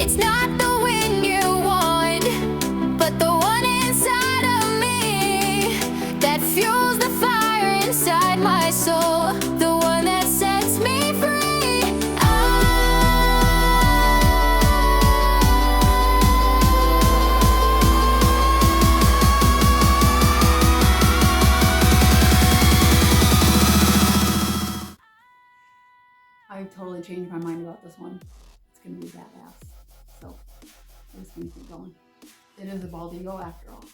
It's not the wind you want, but the one inside of me that fuels the fire inside my soul, the one that sets me free. I totally changed my mind about this one. It's gonna be badass. So I'm just gonna keep going. It is a bald eagle after all.